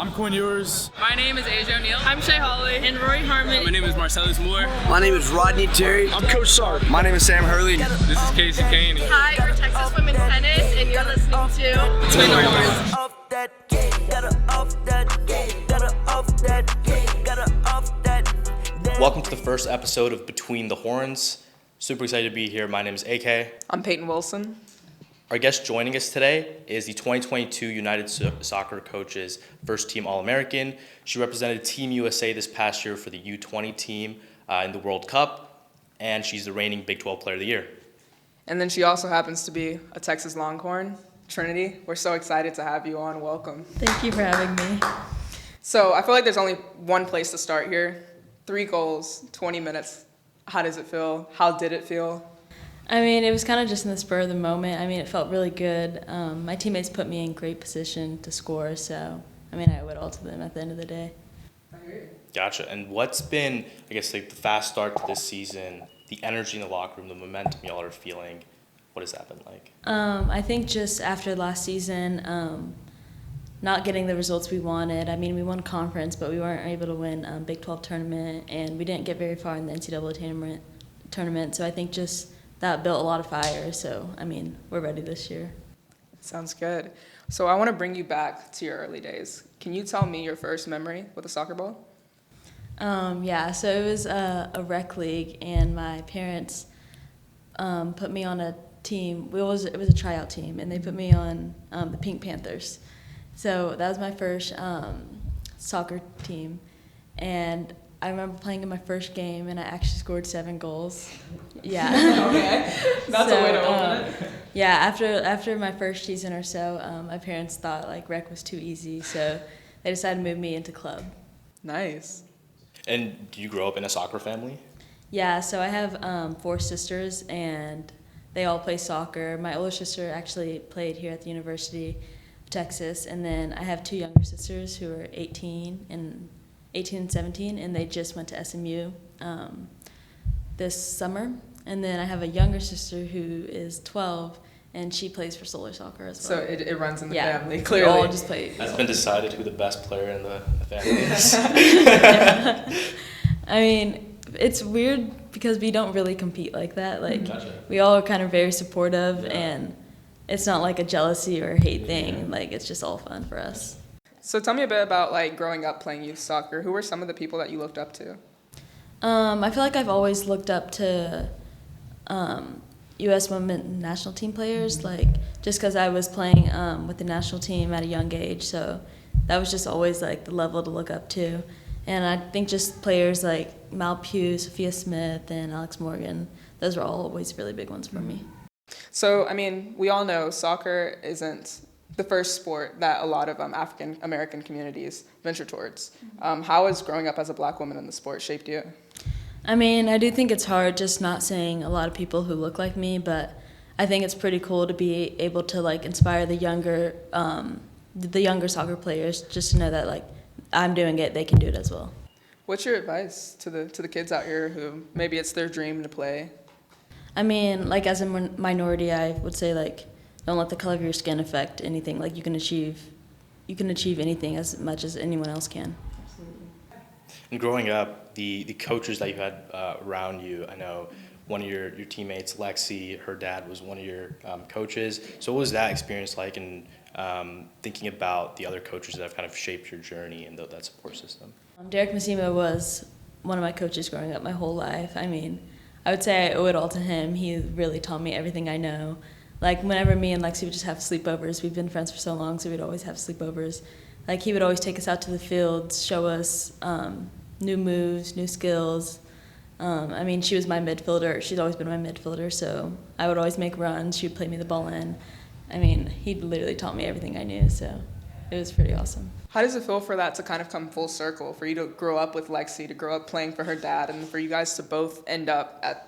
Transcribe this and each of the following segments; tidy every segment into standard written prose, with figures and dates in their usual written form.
I'm Quinn Ewers. My name is Asia O'Neill. I'm Shay Hawley. And Rory Harmon. My name is Marcellus Moore. My name is Rodney Terry. I'm Coach Sark. My name is Sam Hurley. This is Casey Kane. Hi, we're Texas Women's Tennis, and you're listening to Trinity Byars. Welcome to the first episode of Between the Horns. Super excited to be here. My name is AK. I'm Peyton Wilson. Our guest joining us today is the 2022 United Soccer Coaches First Team All-American. She represented Team USA this past year for the U20 team in the World Cup, and she's the reigning Big 12 Player of the Year. And then she also happens to be a Texas Longhorn. Trinity, we're so excited to have you on. Welcome. Thank you for having me. So I feel like there's only one place to start here. 3 goals, 20 minutes. How does it feel? How did it feel? I mean, it was kind of just in the spur of the moment. I mean, it felt really good. My teammates put me in great position to score, so, I mean, I owe it all to them at the end of the day. Gotcha. And what's been, I guess, like the fast start to this season, the energy in the locker room, the momentum y'all are feeling, what has that been like? I think just after last season, not getting the results we wanted. I mean, we won conference, but we weren't able to win Big 12 tournament, and we didn't get very far in the NCAA tournament. So I think just that built a lot of fire. So, I mean, we're ready this year. Sounds good. So I want to bring you back to your early days. Can you tell me your first memory with a soccer ball? Yeah, so it was a rec league, and my parents put me on a team. It was a tryout team, and they put me on the Pink Panthers. So that was my first soccer team, and I remember playing in my first game, and I actually scored 7 goals. Yeah. Okay, that's a way to open it. Yeah, after my first season or so, my parents thought like rec was too easy, so they decided to move me into club. Nice. And do you grow up in a soccer family? Yeah, so I have 4 sisters, and they all play soccer. My older sister actually played here at the University of Texas, and then I have 2 younger sisters who are 18 and 17, and they just went to SMU this summer. And then I have a younger sister who is 12, and she plays for Solar Soccer as well. So it runs in the Yeah, family, we clearly. all just play. Has it been decided who the best player in the family is? I mean, it's weird because we don't really compete like that. Like, Gotcha. we all are kind of very supportive, and it's not like a jealousy or hate thing. Like, it's just all fun for us. So tell me a bit about like growing up playing youth soccer. Who were some of the people that you looked up to? I feel like I've always looked up to U.S. women national team players, like just because I was playing with the national team at a young age, so that was just always like the level to look up to. And I think just players like Mal Pugh, Sophia Smith, and Alex Morgan, those were all always really big ones for me. So, I mean, we all know soccer isn't the first sport that a lot of African American communities venture towards. How has growing up as a Black woman in the sport shaped you? I mean, I do think it's hard just not seeing a lot of people who look like me, but I think it's pretty cool to be able to like inspire the younger soccer players just to know that like I'm doing it, they can do it as well. What's your advice to the kids out here who maybe it's their dream to play? I mean, like as a minority, I would say like don't let the color of your skin affect anything. Like you can achieve anything as much as anyone else can. And growing up, the coaches that you had around you, I know one of your teammates, Lexi, her dad was one of your coaches. So what was that experience like, and thinking about the other coaches that have kind of shaped your journey and that support system? Derek Massimo was one of my coaches growing up my whole life. I mean, I would say I owe it all to him. He really taught me everything I know. Like whenever me and Lexi would just have sleepovers, we've been friends for so long, so we'd always have sleepovers. Like he would always take us out to the fields, show us new moves, new skills. I mean, she was my midfielder. She's always been my midfielder, so I would always make runs. She would play me the ball in. I mean, he literally taught me everything I knew, so it was pretty awesome. How does it feel for that to kind of come full circle, for you to grow up with Lexi, to grow up playing for her dad, and for you guys to both end up at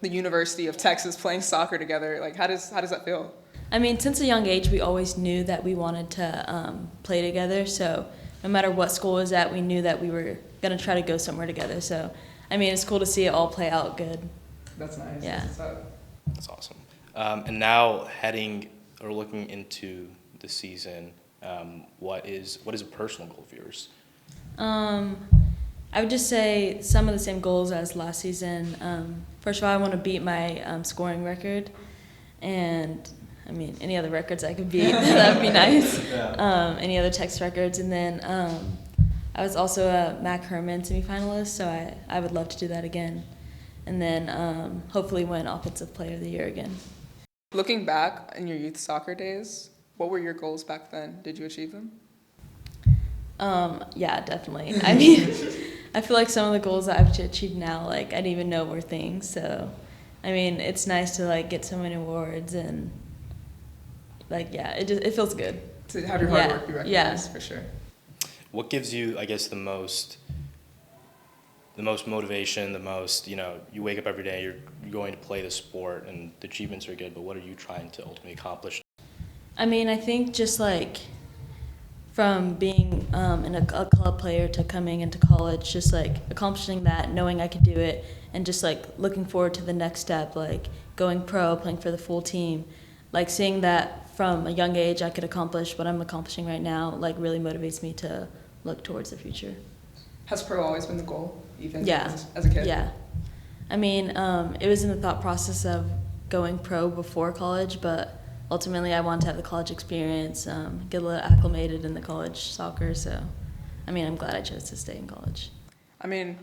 the University of Texas playing soccer together? Like, how does that feel? I mean, since a young age, we always knew that we wanted to play together, so no matter what school it was at, we knew that we were going to try to go somewhere together. So, I mean, it's cool to see it all play out good. That's nice. Yeah. That's awesome. And now heading or looking into the season, what is a personal goal of yours? I would just say some of the same goals as last season. First of all, I want to beat my scoring record, and I mean any other records I could beat that would be nice. Any other text records, and then I was also a Mac Herman semifinalist, so I would love to do that again, and then hopefully win Offensive Player of the Year again. Looking back in your youth soccer days, what were your goals back then? Did you achieve them? Yeah, definitely. I mean, I feel like some of the goals that I've achieved now, like I didn't even know were things. So, I mean, it's nice to like get so many awards and like it feels good. To have your hard work be recognized, for sure. What gives you, I guess, the most motivation, the most, you wake up every day, you're going to play the sport, and the achievements are good, but what are you trying to ultimately accomplish? I mean, I think just like from being a club player to coming into college, just like accomplishing that, knowing I could do it, and just like looking forward to the next step, like going pro, playing for the full team, like seeing that from a young age I could accomplish what I'm accomplishing right now, like really motivates me to look towards the future. Has pro always been the goal, even Yeah. as a kid? Yeah. I mean, it was in the thought process of going pro before college, but ultimately I wanted to have the college experience, get a little acclimated in the college soccer, so I mean, I'm glad I chose to stay in college. I mean,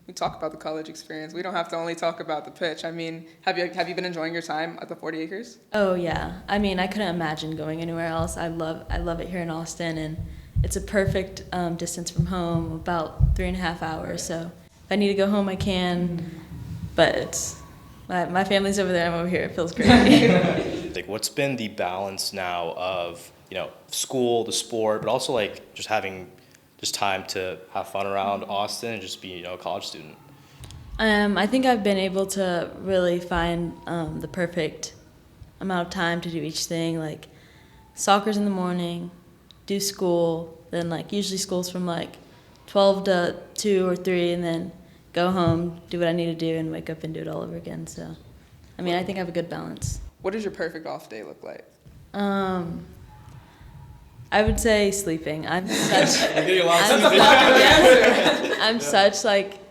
we talk about the college experience. We don't have to only talk about the pitch. I mean, have you been enjoying your time at the 40 Acres? Oh yeah. I mean, I couldn't imagine going anywhere else. I love it here in Austin, and it's a perfect distance from home, about 3.5 hours. So if I need to go home, I can. But it's my family's over there. I'm over here. It feels great. Like, what's been the balance now of school, the sport, but also like just having time to have fun around Austin and just be a college student? I think I've been able to really find the perfect amount of time to do each thing. Like soccer's in the morning, do school, then like usually school's from like 12 to 2 or 3, and then go home, do what I need to do, and wake up and do it all over again. So, I mean, I think I have a good balance. What does your perfect off day look like? I would say sleeping. I'm such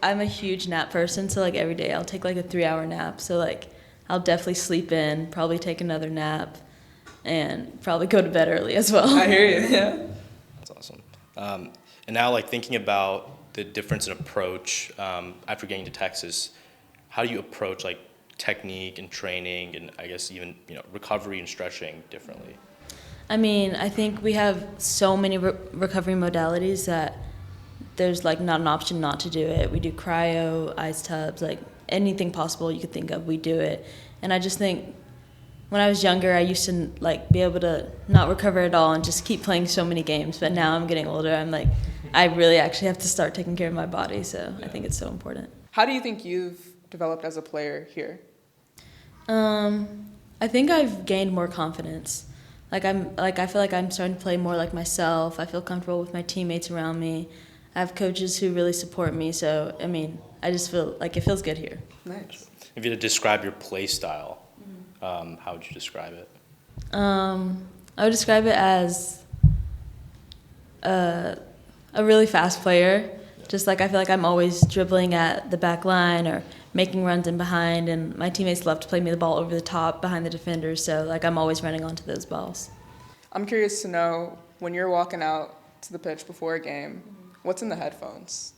I'm a huge nap person, so like every day I'll take like a 3-hour nap. So like I'll definitely sleep in, probably take another nap, and probably go to bed early as well. I hear you, yeah. That's awesome. And now, like, thinking about the difference in approach after getting to Texas, how do you approach like technique and training, and I guess even recovery and stretching differently? I mean, I think we have so many recovery modalities that there's like not an option not to do it. We do cryo, ice tubs, like anything possible you could think of, we do it. And I just think when I was younger, I used to like be able to not recover at all and just keep playing so many games. But now I'm getting older. I'm like, I really actually have to start taking care of my body. So I think it's so important. How do you think you've developed as a player here? I think I've gained more confidence. I feel like I'm starting to play more like myself. I feel comfortable with my teammates around me. I have coaches who really support me. So I mean, I just feel like it feels good here. Nice. If you had to describe your play style, how would you describe it? I would describe it as a really fast player. Just like I feel like I'm always dribbling at the back line or making runs in behind, and my teammates love to play me the ball over the top behind the defenders, so like I'm always running onto those balls. I'm curious to know, when you're walking out to the pitch before a game, what's in the headphones?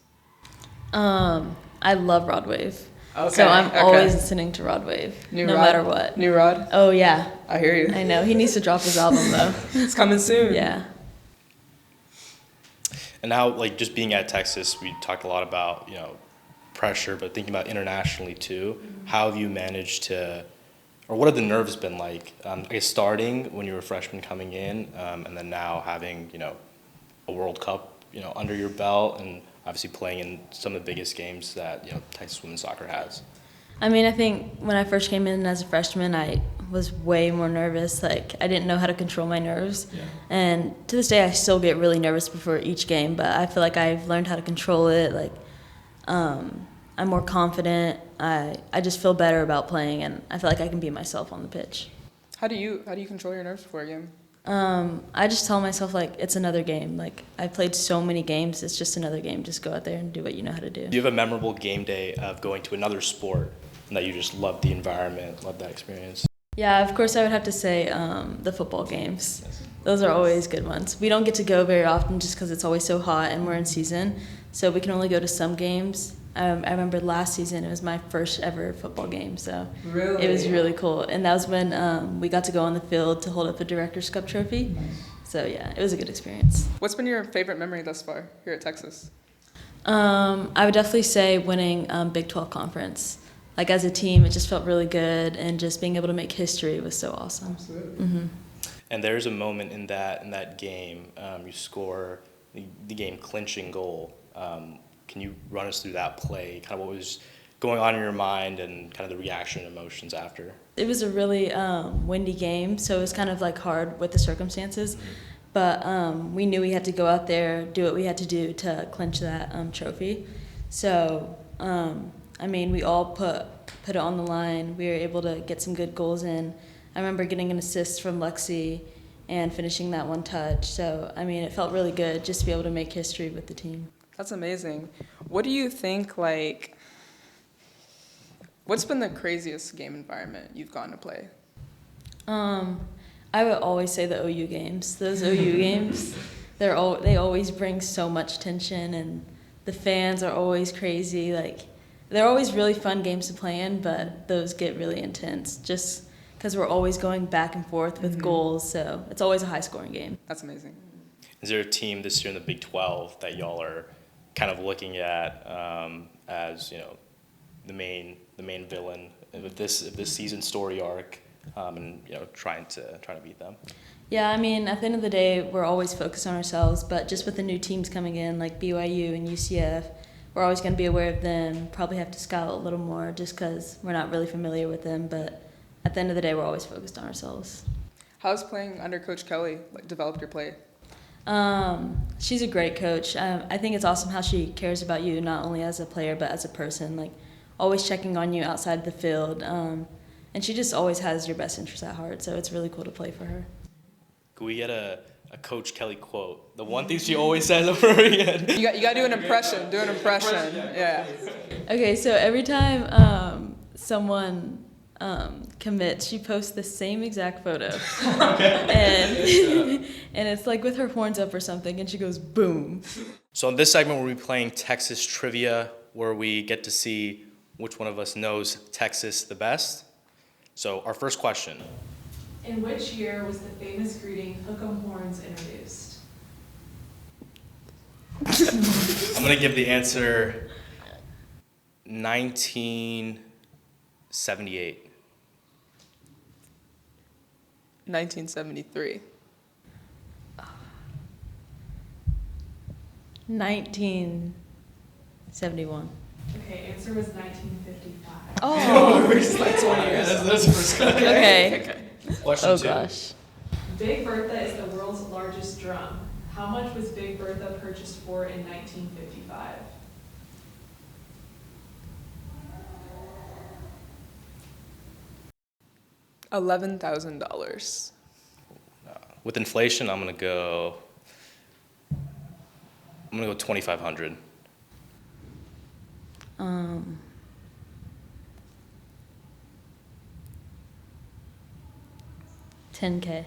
I love Rod Wave. Okay, So I'm okay. always listening to Rod Wave, no Rod? matter what. New Rod? Oh yeah, I hear you. I know. He needs to drop his album though. It's coming soon. Yeah. And now, like, just being at Texas, we talked a lot about pressure, but thinking about internationally too. How have you managed to, or what have the nerves been like? I guess starting when you were a freshman coming in, and then now having a World Cup under your belt, and obviously playing in some of the biggest games that Texas women's soccer has. I mean, I think when I first came in as a freshman, I was way more nervous. Like, I didn't know how to control my nerves. Yeah. And to this day, I still get really nervous before each game, but I feel like I've learned how to control it. Like, I'm more confident. I just feel better about playing, and I feel like I can be myself on the pitch. How do you control your nerves before a game? I just tell myself, like, it's another game. Like, I've played so many games, it's just another game. Just go out there and do what you know how to do. Do you have a memorable game day of going to another sport and that you just loved the environment, loved that experience? Yeah, of course, I would have to say the football games. Those are always good ones. We don't get to go very often just because it's always so hot and we're in season, so we can only go to some games. I remember last season, it was my first ever football game, so Really? it was really cool. And that was when we got to go on the field to hold up a Director's Cup trophy. So yeah, it was a good experience. What's been your favorite memory thus far here at Texas? I would definitely say winning Big 12 conference. Like, as a team, it just felt really good, and just being able to make history was so awesome. Absolutely. Mm-hmm. And there's a moment in that game, you score the game clinching goal. Can you run us through that play? Kind of what was going on in your mind and kind of the reaction and emotions after? It was a really windy game, so it was kind of like hard with the circumstances. But we knew we had to go out there, do what we had to do to clinch that trophy. So, I mean, we all put it on the line. We were able to get some good goals in. I remember getting an assist from Lexi and finishing that one touch. So, I mean, it felt really good just to be able to make history with the team. That's amazing. What do you think, like, what's been the craziest game environment you've gone to play? I would always say the OU games. Those OU games, they always bring so much tension, and the fans are always crazy. Like, they're always really fun games to play in, but those get really intense just because we're always going back and forth with goals, so it's always a high-scoring game. That's amazing. Is there a team this year in the Big 12 that y'all are kind of looking at as, you know, the main villain of this season story arc, and, you know, trying to beat them? Yeah, I mean, at the end of the day, we're always focused on ourselves, but just with the new teams coming in, like BYU and UCF, we're always going to be aware of them, probably have to scout a little more just because we're not really familiar with them, but at the end of the day, we're always focused on ourselves. How's playing under Coach Kelly developed your play? She's a great coach. I think it's awesome how she cares about you, not only as a player, but as a person, like always checking on you outside the field. And she just always has your best interest at heart, so it's really cool to play for her. Could we get a Coach Kelly quote? The one thing she always says over again. You got to do an impression. Do an impression. Yeah. Okay, so every time someone commits, she posts the same exact photo. And it's like with her horns up or something, and she goes, boom. So in this segment, we'll be playing Texas Trivia, where we get to see which one of us knows Texas the best. So our first question. In which year was the famous greeting "Hook 'em horns" introduced? I'm going to give the answer 1978. 1973. 1971. Okay, answer was 1955. Oh, Just like 20 years. That's the first question. okay. Question Oh two. gosh. Big Bertha is the world's largest drum. How much was Big Bertha purchased for in 1955? $11,000. With inflation, I'm gonna go 2,500. 10K.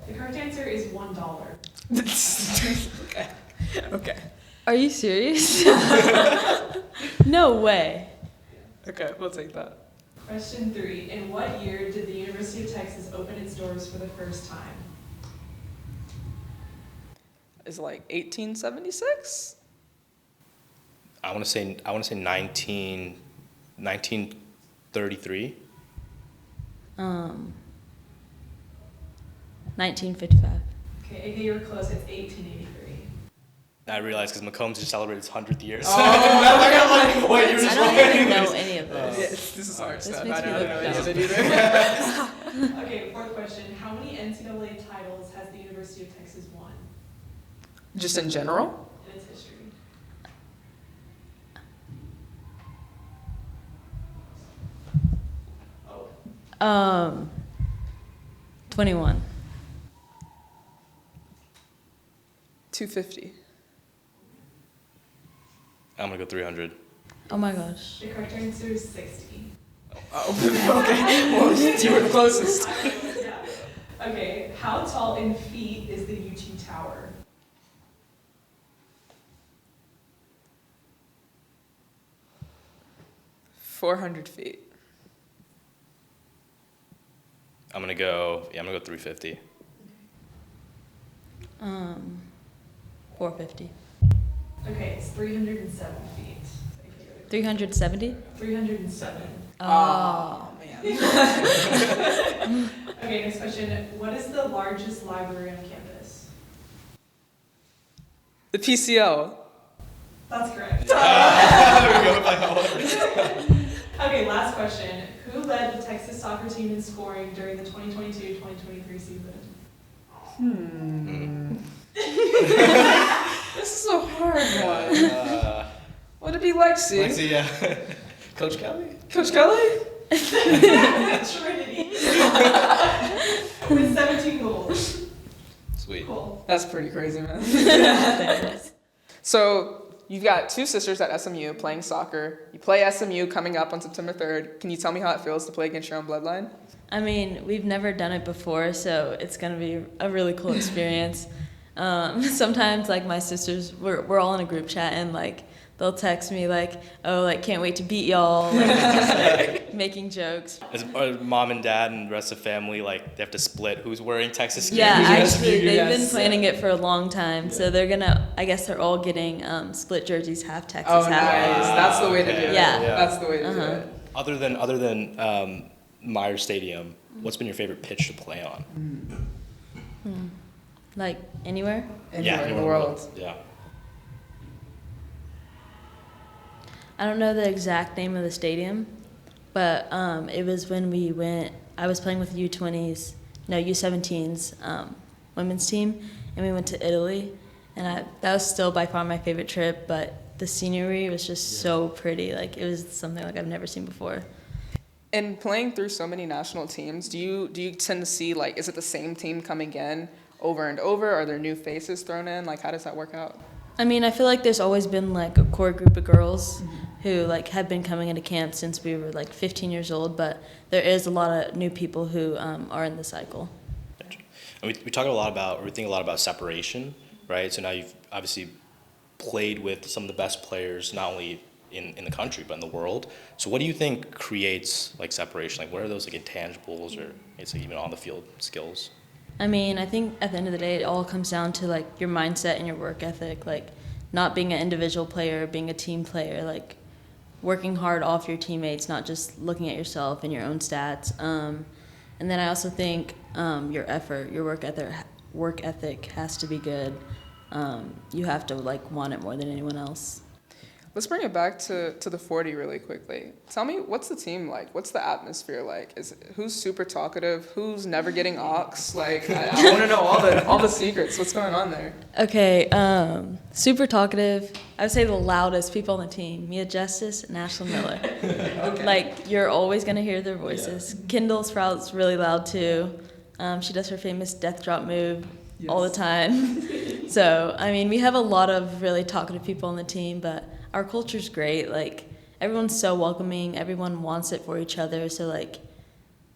The correct answer is $1. Okay. Okay. Are you serious? No way. Okay, we'll take that. Question 3. In what year did the University of Texas open its doors for the first time? Is it like 1876? I want to say 1933. 1955. Okay, AK, you're close. It's 1883. I realized because Macombs just celebrated its 100th year. So I don't even know any of this. Yeah, this is hard This stuff. makes I me don't look know any of dumb. it either. Okay, fourth question. How many NCAA titles has the University of Texas won Just in general? in its history? Um, 21. 250. I'm gonna go 300. Oh my gosh. The correct answer is 60. Oh, okay. Well, you were the closest. Yeah. Okay, how tall in feet is the UT Tower? – 400 feet. I'm gonna go 350. 450. Okay, it's 307 feet. 370? 307. Oh. man. Okay, next question. What is the largest library on campus? The PCO. That's correct. Okay, last question. Who led the Texas soccer team in scoring during the 2022-2023 season? This is a hard one. Would it be Lexi? Lexi, yeah. Coach Kelly? Coach Kelly? Trinity. With 17 goals. Sweet. Cool. That's pretty crazy, man. So you've got two sisters at SMU playing soccer. You play SMU coming up on September 3rd. Can you tell me how it feels to play against your own bloodline? I mean, we've never done it before, so it's gonna be a really cool experience. Sometimes, like, my sisters, we're all in a group chat, and like they'll text me like, "Oh, like, can't wait to beat y'all," like, just like making jokes. Are mom and dad and the rest of the family, like, they have to split who's wearing Texas gear? Yeah, Yes, actually, they've yes. been planning it for a long time, so they're gonna. I guess they're all getting split jerseys, half Texas, Oh, half nice. ours. That's the way to do it. Yeah. That's the way to do Uh-huh. it. Other than Myers Stadium, what's been your favorite pitch to play on? Like anywhere. Anywhere in the world. Yeah. I don't know the exact name of the stadium, but it was when we went. I was playing with U17's women's team, and we went to Italy, and that was still by far my favorite trip. But the scenery was just so pretty. Like, it was something like I've never seen before. And playing through so many national teams, do you tend to see, like, is it the same team coming in over and over? Are there new faces thrown in? Like, how does that work out? I mean, I feel like there's always been like a core group of girls who like have been coming into camp since we were like 15 years old, but there is a lot of new people who are in the cycle. And we think a lot about separation, right? So now you've obviously played with some of the best players, not only in the country, but in the world. So what do you think creates like separation? Like, what are those like intangibles or it's like even on the field skills? I mean, I think at the end of the day, it all comes down to like your mindset and your work ethic, like not being an individual player, being a team player, like working hard off your teammates, not just looking at yourself and your own stats. And then I also think your effort, your work ethic has to be good. You have to like want it more than anyone else. Let's bring it back to the 40 really quickly. Tell me, what's the team like? What's the atmosphere like? Who's super talkative? Who's never getting aux? Like, I want to know all the secrets. What's going on there? Okay, super talkative. I would say the loudest people on the team: Mia Justice and Ashley Miller. Okay. Like, you're always gonna hear their voices. Kendall Sprout's really loud too. She does her famous death drop move all the time. So, I mean, we have a lot of really talkative people on the team, but our culture's great. Like, everyone's so welcoming. Everyone wants it for each other. So, like,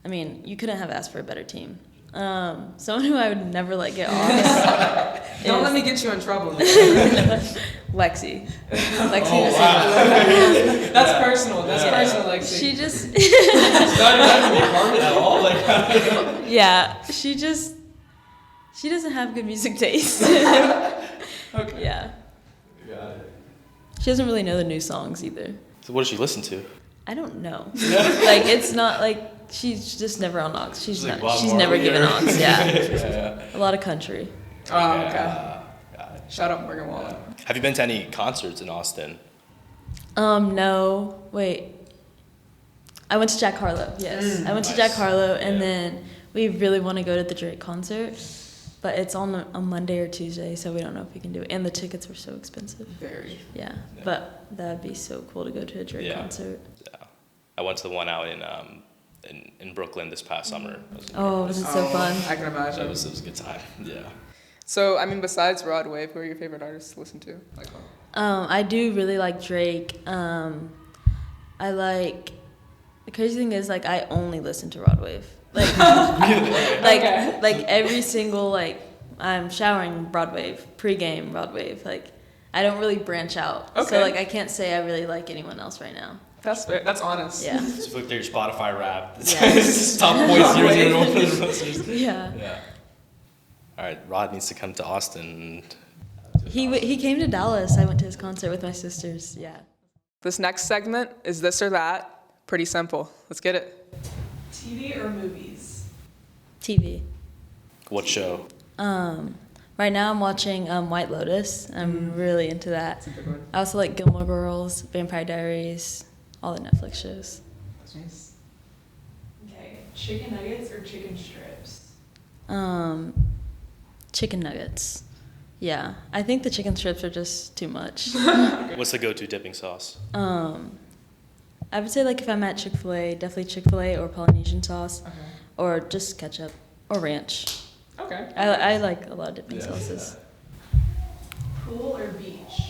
I mean, you couldn't have asked for a better team. Someone who I would never let get off. Don't let me get you in trouble. Lexi. Lexi Oh, was wow. That's personal. That's personal, Lexi. She just, At all? Like, yeah, she doesn't have good music taste. Okay. Yeah. She doesn't really know the new songs either. so what does she listen to? I don't know. Like, it's not like she's just never on aux. She's like not. Bob She's Marley never given or- aux. Yeah. Yeah. A lot of country. Oh, okay. Got it. Shout out Morgan Wallen. Have you been to any concerts in Austin? No. Wait. I went to Jack Harlow. Yes, I went to Nice. Jack Harlow, and Yeah. then we really want to go to the Drake concert, but it's on a Monday or Tuesday, so we don't know if we can do it. And the tickets were so expensive. Very. Yeah, but that would be so cool to go to a Drake Yeah. concert. Yeah. I went to the one out in Brooklyn this past summer. Oh, was it so fun? I can imagine. It was a good time. Yeah. So, I mean, besides Rod Wave, who are your favorite artists to listen to? Like, I do really like Drake. I like. The crazy thing is, like, I only listen to Rod Wave. Like, like every single, like, I'm showering Rod Wave, pregame Rod Wave. Like, I don't really branch out. Okay. So, like, I can't say I really like anyone else right now. that's fair. That's honest. Yeah. So look at your Spotify rap. Yeah. Top points 001 for the listeners. Yeah. Yeah. All right, Rod needs to come to Austin. He came to Dallas. I went to his concert with my sisters. Yeah. This next segment is this or that. Pretty simple. Let's get it. TV or movies? TV. What show? Right now I'm watching White Lotus. I'm really into that. That's a good one. I also like Gilmore Girls, Vampire Diaries, all the Netflix shows. That's nice. Okay, chicken nuggets or chicken strips? Chicken nuggets. Yeah, I think the chicken strips are just too much. What's the go-to dipping sauce? I would say like if I'm at Chick-fil-A, definitely Chick-fil-A or Polynesian sauce, Okay. or just ketchup or ranch. Okay. I like a lot of dipping sauces. Pool or beach?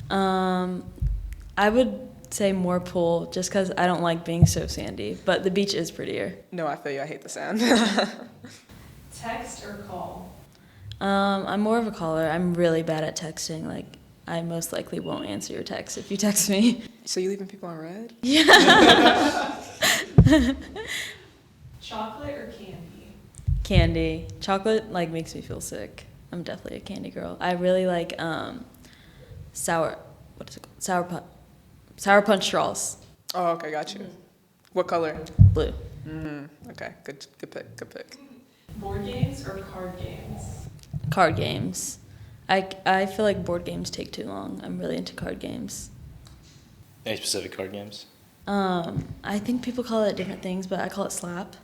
I would say more pool just because I don't like being so sandy, but the beach is prettier. No, I feel you. I hate the sand. Text or call? I'm more of a caller. I'm really bad at texting. Like, I most likely won't answer your text if you text me. So you leaving people on red? Yeah. Chocolate or candy? Candy. Chocolate, like, makes me feel sick. I'm definitely a candy girl. I really like sour punch straws. Oh, okay, got you. What color? Blue. Okay, good pick, good pick. Board games or card games? Card games. I feel like board games take too long. I'm really into card games. Any specific card games? I think people call it different things, but I call it slap.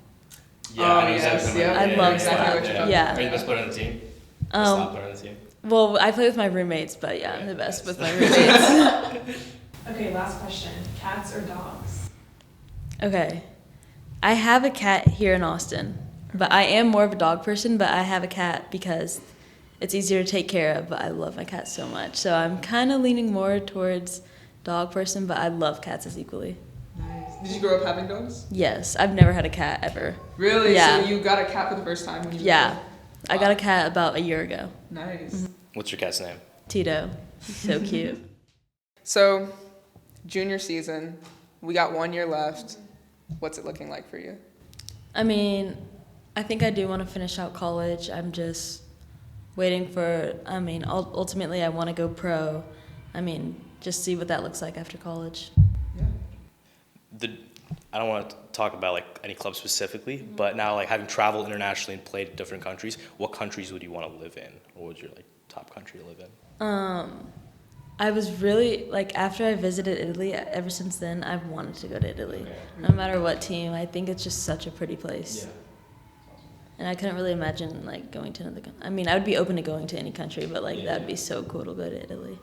Yeah, Oh, yes, yeah. I love exactly slap. what you're talking Yeah. Are you the best player on the team? Slap player on the team? Well, I play with my roommates, but yeah, I'm the best with my roommates. Okay, last question. Cats or dogs? Okay. I have a cat here in Austin, but I am more of a dog person, but I have a cat because it's easier to take care of, but I love my cat so much. So I'm kind of leaning more towards dog person, but I love cats as equally. Nice. Did you grow up having dogs? Yes, I've never had a cat ever. Really? Yeah. So you got a cat for the first time when you Yeah. grew up? I got a cat about a year ago. Nice. What's your cat's name? Tito. He's so cute. So, junior season, we got 1 year left. What's it looking like for you? I mean, I think I do want to finish out college. I'm just waiting for, ultimately I want to go pro. Just see what that looks like after college. Yeah. I don't want to talk about like any club specifically, but now like having traveled internationally and played in different countries, what countries would you want to live in? What would your like top country to live in? I was really, like, after I visited Italy, ever since then, I've wanted to go to Italy. No matter what team, I think it's just such a pretty place. Yeah. And I couldn't really imagine, like, going to another country. I would be open to going to any country, but, like, that would be so cool to go to Italy.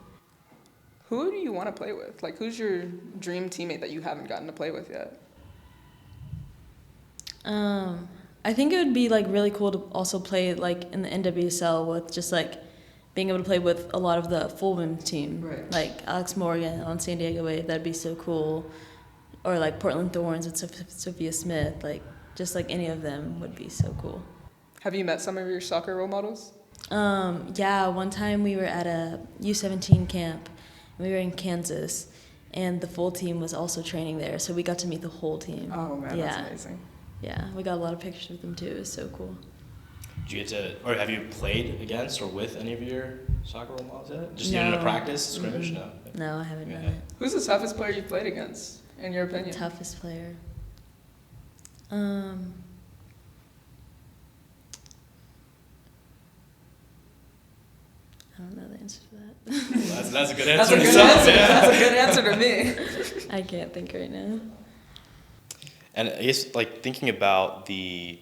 Who do you want to play with? Like, who's your dream teammate that you haven't gotten to play with yet? I think it would be, like, really cool to also play, like, in the NWSL with just, like, being able to play with a lot of the full women's team. Right. Like Alex Morgan on San Diego Wave, that'd be so cool. Or, like, Portland Thorns with Sophia Smith. Like, just, like, any of them would be so cool. Have you met some of your soccer role models? Yeah, one time we were at a U17 camp. We were in Kansas, and the full team was also training there, so we got to meet the whole team. Oh, man, yeah. that's amazing. Yeah, we got a lot of pictures with them, too. It was so cool. Did you get to, or have you played against or with any of your soccer role models yet? Just No. in a practice, scrimmage? No. No, I haven't done Yeah. it. Who's the toughest player you've played against, in your opinion? Toughest player. I don't know the answer to that. That's a good That's answer. a good yourself, answer. yeah. That's a good answer to me. I can't think right now. And I guess like thinking about the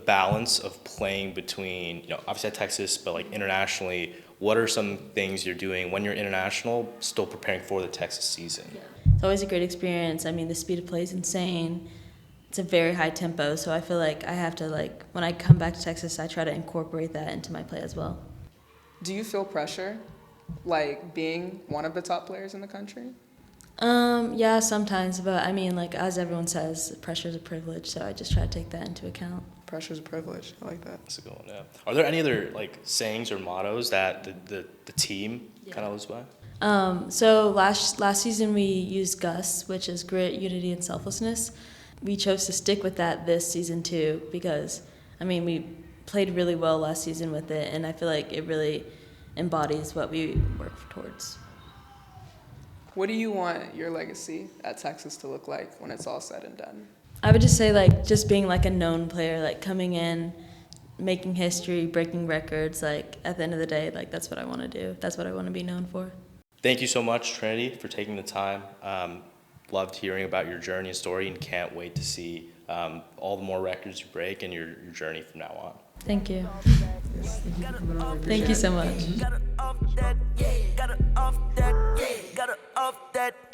balance of playing between, obviously at Texas, but like internationally, what are some things you're doing when you're international, still preparing for the Texas season? It's always a great experience. The speed of play is insane. it's a very high tempo. So I feel like I have to, like, when I come back to Texas, I try to incorporate that into my play as well. Do you feel pressure, like being one of the top players in the country? Yeah, sometimes, but I mean, like, as everyone says, pressure is a privilege, so I just try to take that into account. Pressure's a privilege. I like that. That's a good one, yeah. Are there any other like sayings or mottos that the team kind of lives by? So last season we used GUS, which is grit, unity, and selflessness. We chose to stick with that this season too because, I mean, we played really well last season with it, and I feel like it really embodies what we work towards. What do you want your legacy at Texas to look like when it's all said and done? I would just say, like, just being like a known player, like coming in, making history, breaking records. Like, at the end of the day, like, that's what I want to do. That's what I want to be known for. Thank you so much, Trinity, for taking the time. Loved hearing about your journey and story, and can't wait to see all the more records you break and your journey from now on. Thank you. Thank you so much. Got her off that.